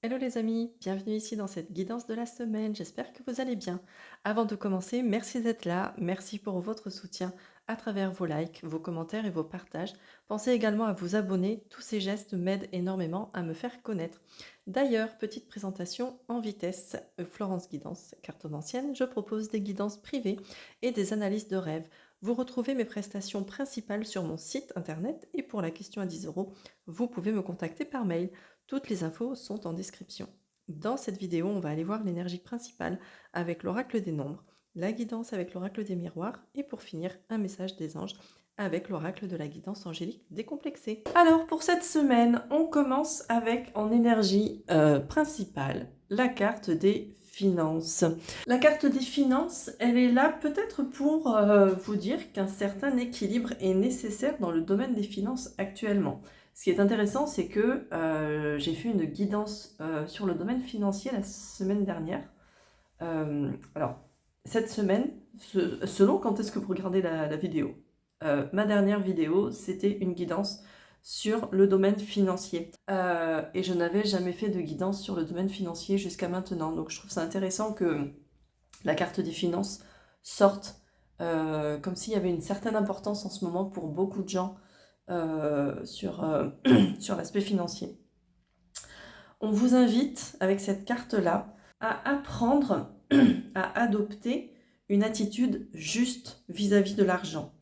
Hello les amis, bienvenue ici dans cette guidance de la semaine, j'espère que vous allez bien. Avant de commencer, merci d'être là, merci pour votre soutien à travers vos likes, vos commentaires et vos partages. Pensez également à vous abonner, tous ces gestes m'aident énormément à me faire connaître. D'ailleurs, petite présentation en vitesse, Florence Guidance, cartomancienne, je propose des guidances privées et des analyses de rêves. Vous retrouvez mes prestations principales sur mon site internet et pour la question à 10 €, vous pouvez me contacter par mail. Toutes les infos sont en description. Dans cette vidéo, on va aller voir l'énergie principale avec l'oracle des nombres, la guidance avec l'oracle des miroirs et pour finir, un message des anges avec l'oracle de la guidance angélique décomplexée. Alors pour cette semaine, on commence avec en énergie principale la carte des finances. La carte des finances, elle est là peut-être pour vous dire qu'un certain équilibre est nécessaire dans le domaine des finances actuellement. Ce qui est intéressant, c'est que j'ai fait une guidance sur le domaine financier la semaine dernière. Alors, cette semaine, selon quand est-ce que vous regardez la vidéo, ma dernière vidéo, c'était une guidance sur le domaine financier. Et je n'avais jamais fait de guidance sur le domaine financier jusqu'à maintenant. Donc, je trouve ça intéressant que la carte des finances sorte comme s'il y avait une certaine importance en ce moment pour beaucoup de gens sur l'aspect financier. On vous invite, avec cette carte-là, à apprendre à adopter une attitude juste vis-à-vis de l'argent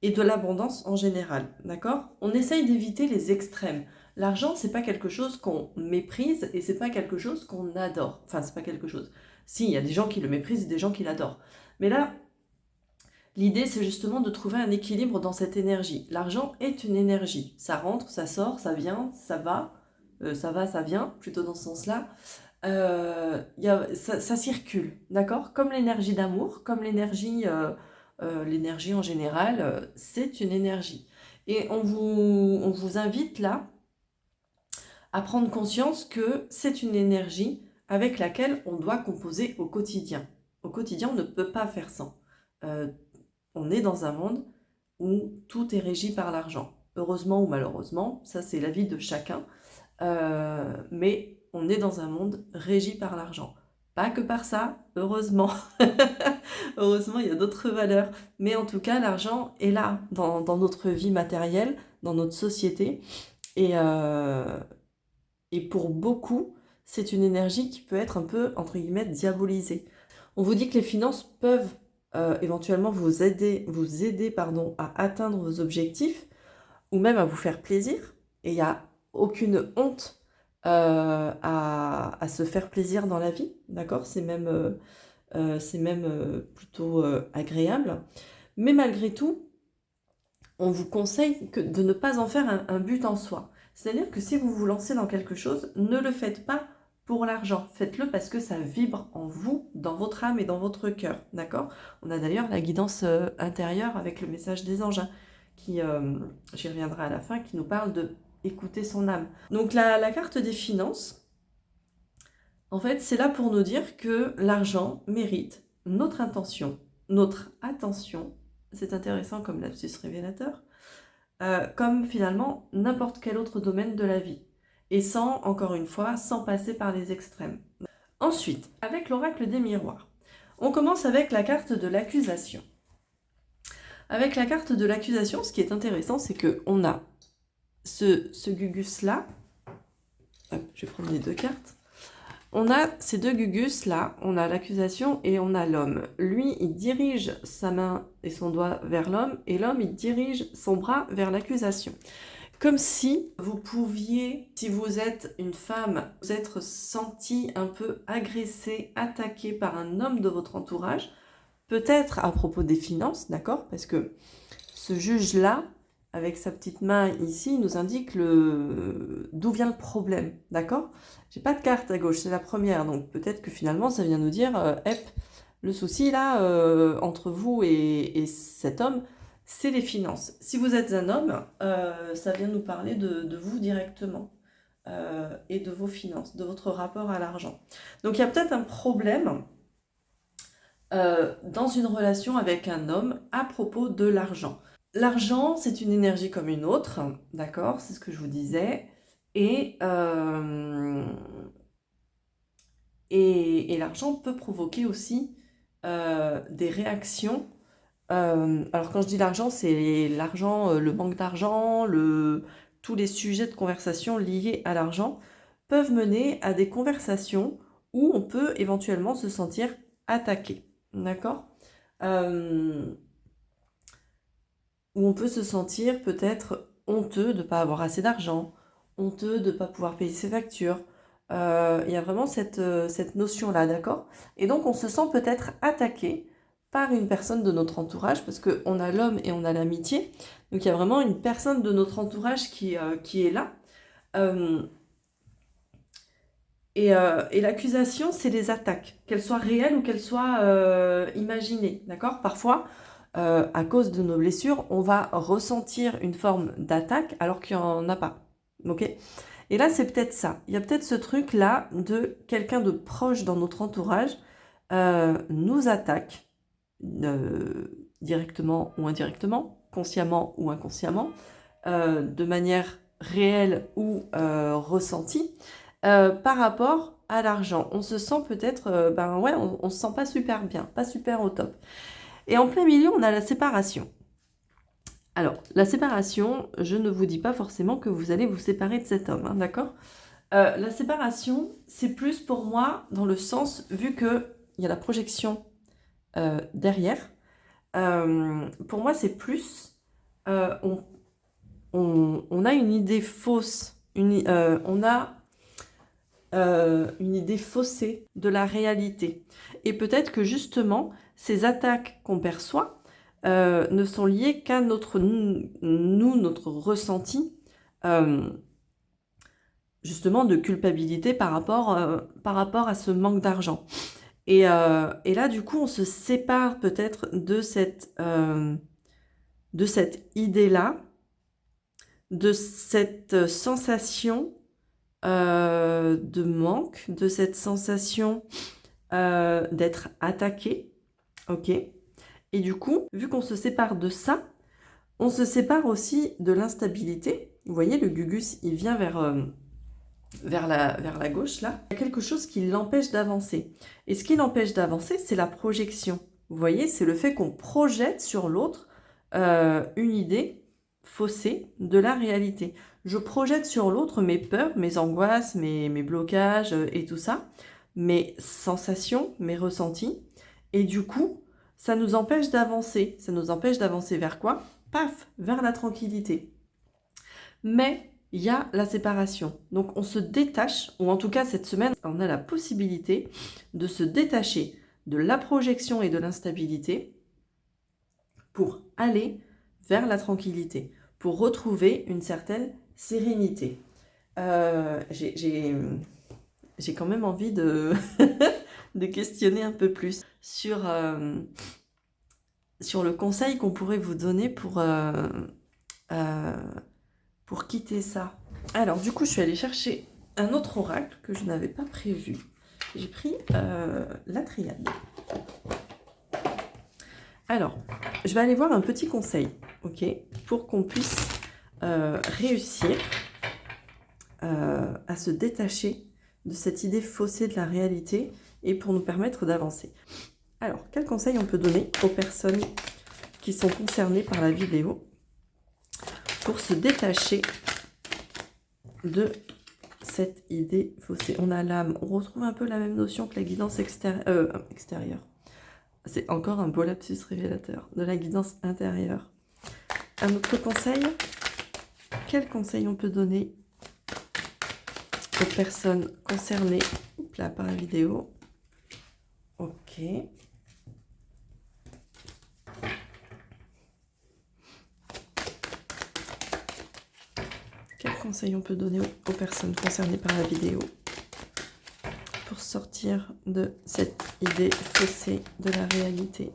et de l'abondance en général, d'accord? On essaye d'éviter les extrêmes. L'argent, c'est pas quelque chose qu'on méprise et c'est pas quelque chose qu'on adore. Enfin, c'est pas quelque chose. Si, il y a des gens qui le méprisent et des gens qui l'adorent. Mais là, l'idée, c'est justement de trouver un équilibre dans cette énergie. L'argent est une énergie. Ça rentre, ça sort, ça vient, ça va. Ça va, ça vient, plutôt dans ce sens-là. Ça circule, d'accord? Comme l'énergie d'amour, comme l'énergie en général, c'est une énergie. Et on vous invite là à prendre conscience que c'est une énergie avec laquelle on doit composer au quotidien. Au quotidien, on ne peut pas faire sans. Euh, on est dans un monde où tout est régi par l'argent. Heureusement ou malheureusement, ça c'est l'avis de chacun. Mais on est dans un monde régi par l'argent. Pas que par ça, heureusement. Heureusement, il y a d'autres valeurs. Mais en tout cas, l'argent est là dans notre vie matérielle, dans notre société. Et, euh, et pour beaucoup, c'est une énergie qui peut être un peu, entre guillemets, diabolisée. On vous dit que les finances peuvent éventuellement vous aider pardon, à atteindre vos objectifs ou même à vous faire plaisir. Et il n'y a aucune honte à se faire plaisir dans la vie, d'accord? C'est même plutôt agréable. Mais malgré tout, on vous conseille de ne pas en faire un but en soi. C'est-à-dire que si vous vous lancez dans quelque chose, ne le faites pas pour l'argent. Faites-le parce que ça vibre en vous, dans votre âme et dans votre cœur. D'accord? On a d'ailleurs la guidance intérieure avec le message des anges, hein, qui, j'y reviendrai à la fin, qui nous parle de écouter son âme. Donc la carte des finances, en fait, c'est là pour nous dire que l'argent mérite notre intention, notre attention. C'est intéressant comme lapsus révélateur. Comme finalement n'importe quel autre domaine de la vie. Et sans, encore une fois, sans passer par les extrêmes. Ensuite, avec l'oracle des miroirs, on commence avec la carte de l'accusation. Avec la carte de l'accusation, ce qui est intéressant, c'est qu'on a ce gugus-là. Je vais prendre les deux cartes. On a ces deux gugus-là, on a l'accusation et on a l'homme. Lui, il dirige sa main et son doigt vers l'homme, et l'homme, il dirige son bras vers l'accusation. Comme si vous pouviez, si vous êtes une femme, vous être senti un peu agressé, attaqué par un homme de votre entourage, peut-être à propos des finances, d'accord? Parce que ce juge-là, avec sa petite main ici, nous indique d'où vient le problème, d'accord? J'ai pas de carte à gauche, c'est la première, donc peut-être que finalement ça vient nous dire, le souci là, entre vous et cet homme, c'est les finances. Si vous êtes un homme, ça vient nous parler de vous directement et de vos finances, de votre rapport à l'argent. Donc il y a peut-être un problème dans une relation avec un homme à propos de l'argent. L'argent, c'est une énergie comme une autre, d'accord? C'est ce que je vous disais. Et Et l'argent peut provoquer aussi des réactions. Alors quand je dis l'argent, c'est l'argent, le manque d'argent, tous les sujets de conversation liés à l'argent peuvent mener à des conversations où on peut éventuellement se sentir attaqué. D'accord? Euh, Où on peut se sentir peut-être honteux de ne pas avoir assez d'argent, honteux de ne pas pouvoir payer ses factures. Il y a vraiment cette notion-là, d'accord? Et donc on se sent peut-être attaqué par une personne de notre entourage, parce qu'on a l'homme et on a l'amitié. Donc il y a vraiment une personne de notre entourage qui est là. Euh, et l'accusation, c'est les attaques, qu'elles soient réelles ou qu'elles soient imaginées, d'accord? Parfois, à cause de nos blessures, on va ressentir une forme d'attaque alors qu'il n'y en a pas, ok? Et là, c'est peut-être ça. Il y a peut-être ce truc-là de quelqu'un de proche dans notre entourage nous attaque directement ou indirectement, consciemment ou inconsciemment, de manière réelle ou ressentie, par rapport à l'argent. On se sent peut-être, ben ouais, on se sent pas super bien, pas super au top. Et en plein milieu, on a la séparation. Alors, la séparation, je ne vous dis pas forcément que vous allez vous séparer de cet homme, hein, d'accord? La séparation, c'est plus pour moi dans le sens, vu qu'il y a la projection derrière, pour moi, c'est plus, on a une idée fausse, on a une idée faussée de la réalité. Et peut-être que justement, ces attaques qu'on perçoit ne sont liées qu'à notre ressenti, justement, de culpabilité par rapport à ce manque d'argent. Et là, du coup, on se sépare peut-être de cette idée-là, de cette sensation de manque, de cette sensation d'être attaqué, ok? Et du coup, vu qu'on se sépare de ça, on se sépare aussi de l'instabilité. Vous voyez, le gugus, il vient vers la gauche, là. Il y a quelque chose qui l'empêche d'avancer. Et ce qui l'empêche d'avancer, c'est la projection. Vous voyez, c'est le fait qu'on projette sur l'autre une idée faussée de la réalité. Je projette sur l'autre mes peurs, mes angoisses, mes blocages et tout ça, mes sensations, mes ressentis. Et du coup, ça nous empêche d'avancer. Ça nous empêche d'avancer vers quoi? Paf, vers la tranquillité. Mais il y a la séparation. Donc on se détache, ou en tout cas cette semaine, on a la possibilité de se détacher de la projection et de l'instabilité pour aller vers la tranquillité, pour retrouver une certaine sérénité. J'ai quand même envie de, de questionner un peu plus sur le conseil qu'on pourrait vous donner pour quitter ça. Alors du coup, je suis allée chercher un autre oracle que je n'avais pas prévu. J'ai pris la triade. Alors, je vais aller voir un petit conseil, ok, pour qu'on puisse réussir à se détacher de cette idée faussée de la réalité et pour nous permettre d'avancer. Alors, quel conseil on peut donner aux personnes qui sont concernées par la vidéo pour se détacher de cette idée faussée? On a l'âme, on retrouve un peu la même notion que la guidance extérieure. C'est encore un beau lapsus révélateur de la guidance intérieure. Un autre conseil? Quel conseil on peut donner aux personnes concernées par la vidéo? Ok. Quel conseil on peut donner aux personnes concernées par la vidéo pour sortir de cette idée faussée de la réalité?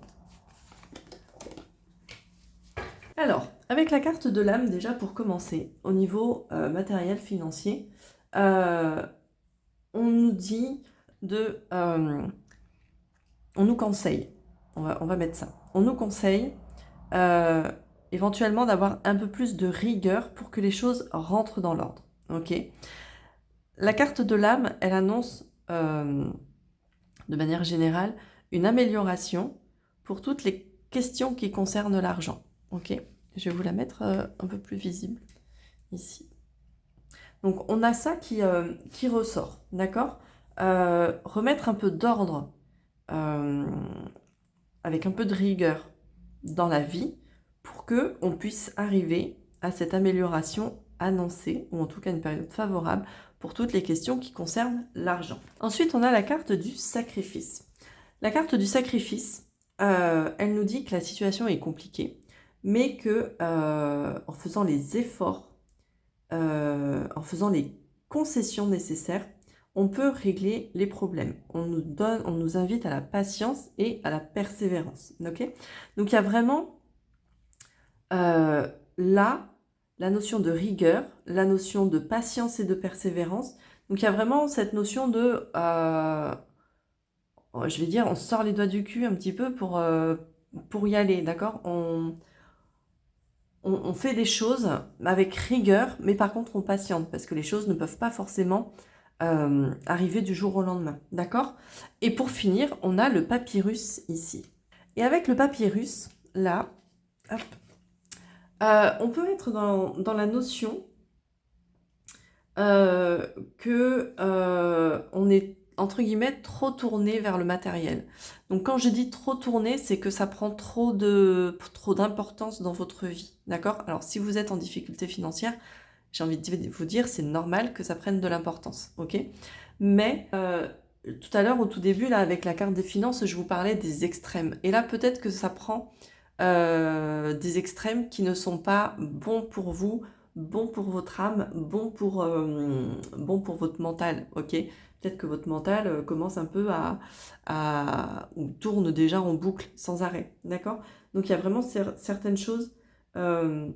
Alors, avec la carte de l'âme, déjà pour commencer, au niveau matériel, financier, on nous dit on nous conseille, on va mettre ça, on nous conseille éventuellement d'avoir un peu plus de rigueur pour que les choses rentrent dans l'ordre, ok? La carte de l'âme, elle annonce de manière générale, une amélioration pour toutes les questions qui concernent l'argent. Ok, je vais vous la mettre un peu plus visible ici. Donc on a ça qui ressort, d'accord. Remettre un peu d'ordre avec un peu de rigueur dans la vie pour que on puisse arriver à cette amélioration annoncée, ou en tout cas une période favorable pour toutes les questions qui concernent l'argent. Ensuite, on a la carte du sacrifice. La carte du sacrifice, elle nous dit que la situation est compliquée, mais que en faisant les efforts, en faisant les concessions nécessaires, on peut régler les problèmes. On nous invite à la patience et à la persévérance. Okay, donc il y a vraiment là la notion de rigueur, la notion de patience et de persévérance. Donc il y a vraiment cette notion de, je vais dire, on sort les doigts du cul un petit peu pour y aller, d'accord. On fait des choses avec rigueur, mais par contre on patiente, parce que les choses ne peuvent pas forcément arriver du jour au lendemain, d'accord. Et pour finir, on a le papyrus ici. Et avec le papyrus, là, hop, on peut être dans la notion que on est, entre guillemets, trop tourné vers le matériel. Donc quand je dis trop tourné, c'est que ça prend trop d'importance dans votre vie, d'accord? Alors si vous êtes en difficulté financière, j'ai envie de vous dire, c'est normal que ça prenne de l'importance, ok? Mais tout à l'heure, au tout début, là, avec la carte des finances, je vous parlais des extrêmes. Et là, peut-être que ça prend des extrêmes qui ne sont pas bons pour vous, bons pour votre âme, bons pour votre mental, ok? Peut-être que votre mental commence un peu ou tourne déjà en boucle sans arrêt, d'accord? Donc il y a vraiment certaines choses de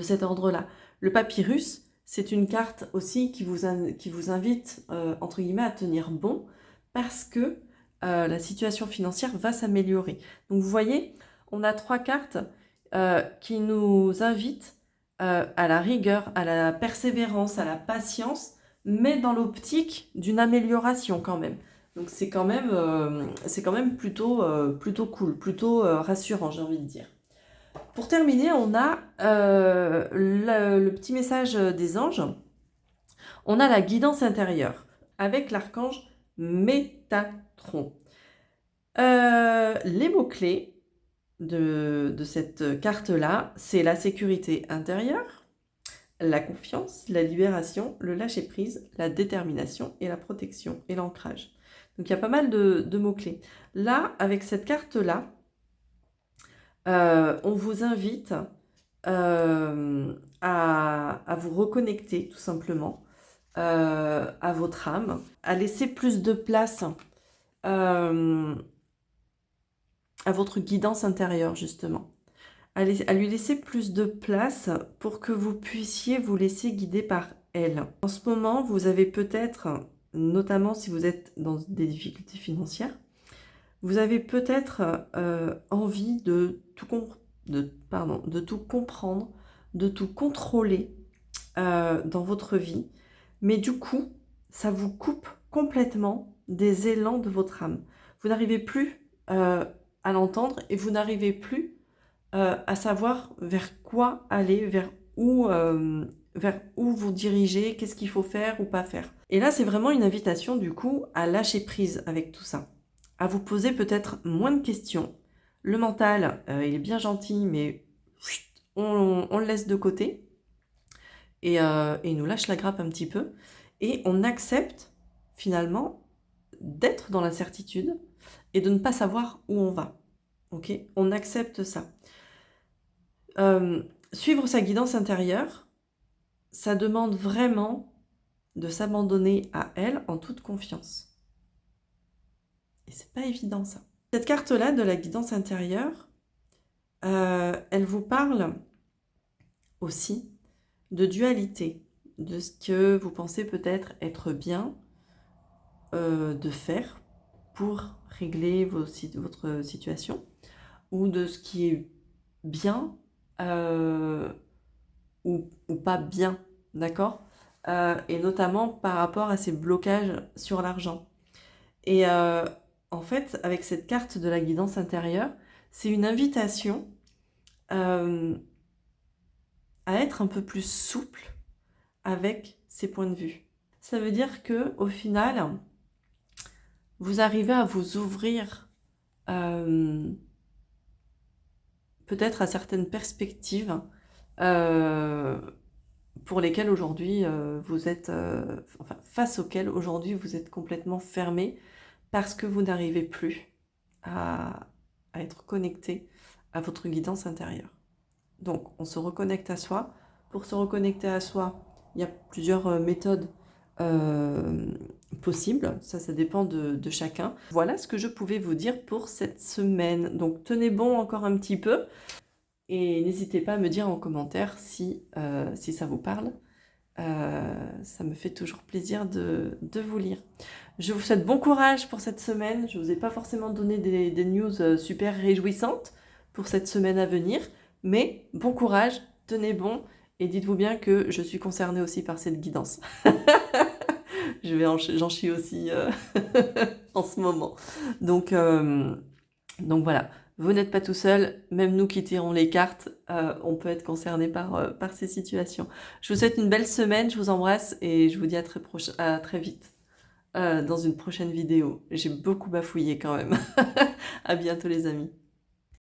cet ordre-là. Le papyrus, c'est une carte aussi qui vous invite, entre guillemets, à tenir bon, parce que la situation financière va s'améliorer. Donc vous voyez, on a 3 cartes qui nous invitent à la rigueur, à la persévérance, à la patience, mais dans l'optique d'une amélioration quand même. Donc c'est quand même plutôt cool, plutôt rassurant, j'ai envie de dire. Pour terminer, on a le petit message des anges. On a la guidance intérieure avec l'archange Métatron. Les mots-clés de cette carte-là, c'est la sécurité intérieure, la confiance, la libération, le lâcher-prise, la détermination et la protection et l'ancrage. Donc il y a pas mal de mots-clés. Là, avec cette carte-là, on vous invite à vous reconnecter tout simplement à votre âme, à laisser plus de place à votre guidance intérieure justement, à lui laisser plus de place pour que vous puissiez vous laisser guider par elle. En ce moment, vous avez peut-être, notamment si vous êtes dans des difficultés financières, vous avez peut-être envie de tout comprendre, de tout contrôler dans votre vie, mais du coup, ça vous coupe complètement des élans de votre âme. Vous n'arrivez plus à l'entendre et vous n'arrivez plus à savoir vers quoi aller, vers où vous diriger, qu'est-ce qu'il faut faire ou pas faire. Et là, c'est vraiment une invitation du coup à lâcher prise avec tout ça, à vous poser peut-être moins de questions. Le mental, il est bien gentil, mais on le laisse de côté et il nous lâche la grappe un petit peu. Et on accepte finalement d'être dans l'incertitude et de ne pas savoir où on va. Ok, on accepte ça. Suivre sa guidance intérieure, ça demande vraiment de s'abandonner à elle en toute confiance. Et c'est pas évident ça. Cette carte-là de la guidance intérieure, elle vous parle aussi de dualité, de ce que vous pensez peut-être être bien de faire pour régler votre situation, ou de ce qui est bien ou pas bien, d'accord, et notamment par rapport à ces blocages sur l'argent. Et en fait, avec cette carte de la guidance intérieure, c'est une invitation à être un peu plus souple avec ses points de vue. Ça veut dire que au final, vous arrivez à vous ouvrir peut-être à certaines perspectives pour lesquelles aujourd'hui vous êtes, enfin face auxquelles aujourd'hui vous êtes complètement fermé parce que vous n'arrivez plus à être connecté à votre guidance intérieure. Donc on se reconnecte à soi. Pour se reconnecter à soi, il y a plusieurs méthodes possibles, ça dépend de chacun. Voilà ce que je pouvais vous dire pour cette semaine. Donc tenez bon encore un petit peu et n'hésitez pas à me dire en commentaire si ça vous parle. Ça me fait toujours plaisir de vous lire. Je vous souhaite bon courage pour cette semaine. Je ne vous ai pas forcément donné des news super réjouissantes pour cette semaine à venir, mais bon courage, tenez bon et dites-vous bien que je suis concernée aussi par cette guidance. J'en chie aussi en ce moment. Donc voilà, vous n'êtes pas tout seul, même nous qui tirons les cartes, on peut être concerné par ces situations. Je vous souhaite une belle semaine, je vous embrasse et je vous dis à très vite dans une prochaine vidéo. J'ai beaucoup bafouillé quand même. À bientôt les amis.